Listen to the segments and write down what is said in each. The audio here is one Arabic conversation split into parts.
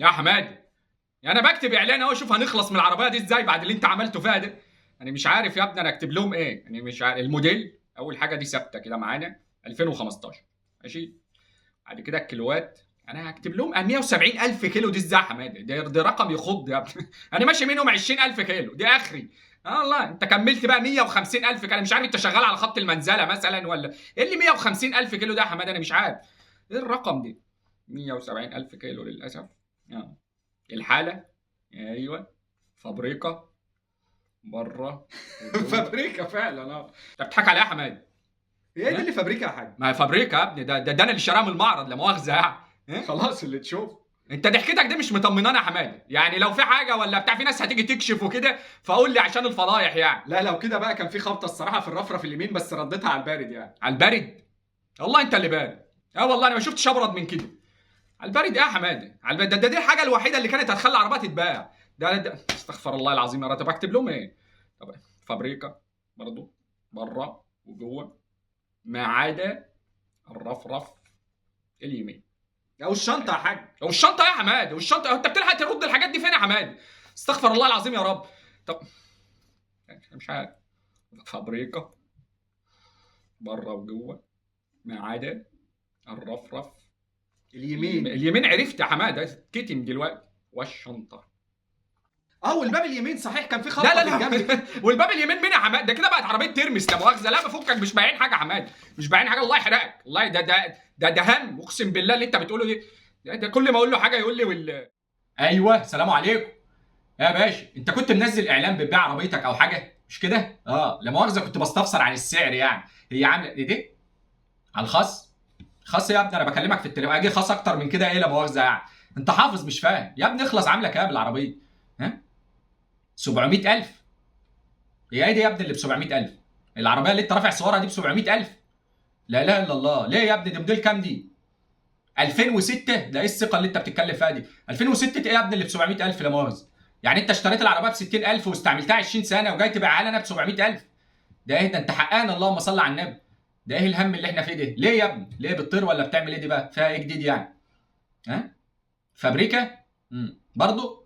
يا حمادي، يعني انا بكتب اعلان اهو، شوف هنخلص من العربيه دي ازاي بعد اللي انت عملته فيها ده. انا مش عارف يا ابني انا اكتب لهم ايه، يعني مش عارف الموديل. اول حاجه دي ثابته كده معانا 2015 ماشي. بعد كده الكيلوات، انا هكتب لهم 170 الف كيلو. دي ازاي يا حمادي؟ ده رقم يخض يا ابني. انا ماشي منهم 20 الف كيلو دي اخري. والله انت كملت بقى 150 الف كيلو. مش عارف انت شغال على خط المنزله مثلا ولا ايه اللي 150 الف كيلو ده يا حمادي؟ انا مش عارف ايه الرقم دي. 170 الف كيلو للاسف. آه. الحاله، ايوه، فابريكا بره. فابريكا فعلا انت بتضحك عليا يا حماد؟ هي دي اللي فابريكا يا حاج. ما هي فابريكا يا ابني، ده انا اللي شاريها من المعرض، لا مؤاخذه يعني. خلاص اللي تشوف. انت ضحكتك دي مش مطمنانه يا حماد، يعني لو في حاجه ولا بتاع في ناس هتيجي تكشف وكده فقول لي عشان الفضايح يعني. لا لو كده بقى كان في خبطه الصراحه في الرفرف اليمين، بس رديتها على البارد يعني. على البارد؟ والله انت اللي بارد. والله انا ما شفتش ابرد من كده. على البارد ايه يا حماد؟ على البارد دي الحاجه الوحيده اللي كانت هتخلي العربيه تتباع. ده استغفر الله العظيم يا رب. طب اكتب لهم ايه؟ طب فابريكا برضو بره وجوه ما عدا الرفرف اليمين. او الشنطه يا حاج. والشنطه يا حماد، والشنطه انت بتلحق ترد الحاجات دي فين يا حماد؟ استغفر الله العظيم يا رب. طب مش عارف. فابريكا بره وجوه ما عدا الرفرف اليمين عرفت يا حماد، كتم دلوقتي. والشنطه والباب اليمين صحيح كان في خبطه لا لا في الجنب. لا. والباب اليمين مين يا حماد؟ ده كده بقت عربيه ترمس لا مؤاخذه. لا بفكك، مش باين حاجه يا حماد، مش باين حاجه. الله يحرقك والله. ده هم اقسم بالله اللي انت بتقوله دي. ده كل ما اقول له حاجه يقول لي ايوه سلام عليكم يا باشا. انت كنت منزل اعلان بتبيع عربيتك او حاجه مش كده؟ لا مؤاخذه كنت بستفسر عن السعر يعني. هي عامله ايه دي؟ على الخاص؟ خاص يا ابني؟ انا بكلمك في التليفون اجي خاص اكتر من كده ايه لا مؤاخذه يعني؟ انت حافظ مش فاهم يا ابني. اخلص عامله كام العربيه؟ ها؟ 700,000؟ هي ايه دي يا ابني اللي ب 700,000؟ العربيه اللي انت رافع صورها دي ب 700,000؟ لا اله الا الله. ليه يا ابني؟ دي موديل كام دي؟ 2006؟ ده ايه الثقه اللي انت بتتكلم فيها دي؟ 2006 ايه يا ابني اللي ب 700,000 لا مؤاخذه؟ يعني انت اشتريت العربيه ب 60,000 واستعملتها 20 سنه وجاي تبيعها لنا ب 700,000؟ ده ايه ده؟ انت حقان اللهم صل على النبي. ده ايه الهم اللي احنا فيه ده؟ ليه يا ابني؟ ليه بتطير ولا بتعمل ايه دي بقى؟ فيها ايه جديد يعني؟ ها؟ فابريكا؟ برضه؟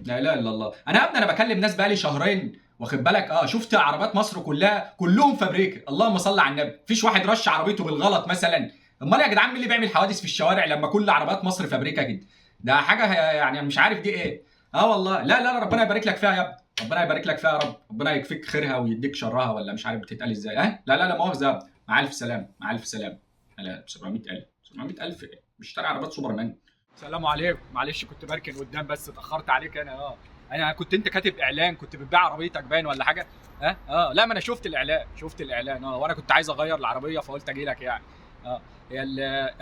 لا اله الا الله. انا يا ابني انا بكلم ناس بقالي شهرين واخد بالك. شفت عربيات مصر كلها كلهم فابريكا. اللهم صل على النبي. مفيش واحد رش عربيته بالغلط مثلا. امال يا جدعان مين اللي بيعمل حوادث في الشوارع لما كل عربيات مصر فابريكا كده؟ ده حاجه يعني مش عارف دي ايه. والله لا ربنا يبارك لك فيها يا ابني. ربنا يبارك لك فيها يا رب. ربنا يكفيك خيرها ويديك شرها ولا مش عارف بتتقال ازاي. لا مؤاخذه يا ابني. مع الف سلامه مع الف سلامه. لا 700,000 ايه؟ بيشتري عربيات سوبرمان. السلام عليكم. معلش كنت بركن قدام بس اتاخرت عليك انا. انا كنت انت كاتب اعلان كنت بتبيع عربيتك باين ولا حاجه؟ لا ما انا شفت الاعلان وانا كنت عايز اغير العربيه فقلت اجي لك يعني. هي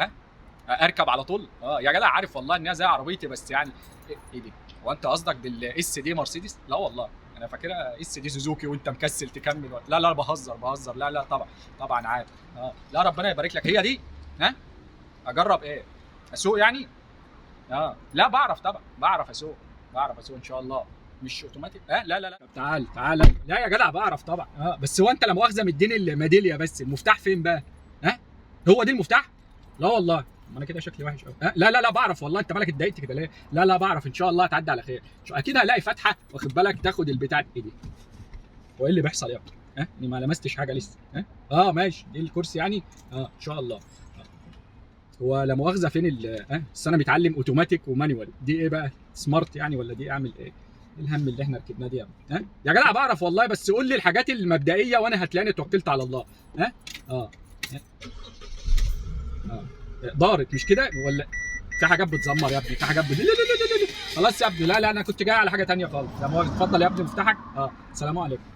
اركب على طول. يا جدع عارف والله انها زي عربيتي بس يعني. ايه دي؟ هو انت قصدك بالاس دي مرسيدس؟ لا والله انا فاكرها اس دي سوزوكي وانت مكسل تكمل لا بهزر. لا طبعا عارف. لا ربنا يبارك لك. هي دي؟ اجرب ايه؟ اسوق يعني؟ لا بعرف طبعا. بعرف اسوق ان شاء الله. مش اوتوماتيك. لا طب تعال. لا يا جدع بعرف طبعا. بس هو انت لا مؤاخذه مديني الميداليه بس المفتاح فين بقى؟ هو دي المفتاح؟ لا والله. ما انا كده شكلي وحش قوي. لا بعرف والله. انت مالك اتضايقت كده ليه؟ لا بعرف ان شاء الله هتعدي على خير. اكيد هلاقي فتحه واخد بالك تاخد البتاع دي. هو ايه اللي بيحصل يا ابني؟ اني ما لمستش حاجه لسه. ماشي. دي الكرسي يعني. ان شاء الله. هو لا مؤاخذه فين بس انا بيتعلم اوتوماتيك ومانيوال. دي ايه بقى؟ سمارت يعني ولا دي اعمل ايه؟ الهم اللي احنا ركبناه دي يا ابني. يا جدع بعرف والله بس قول لي الحاجات المبدئيه وانا هتلاقيني توكلت على الله. دارت مش كده ولا في حاجات بتزمر يا ابني؟ في حاجات لا خلاص يا ابني. لا انا كنت جاي على حاجه ثانيه خالص. لا مؤاخذه. اتفضل يا ابني مفتاحك. سلام عليكم.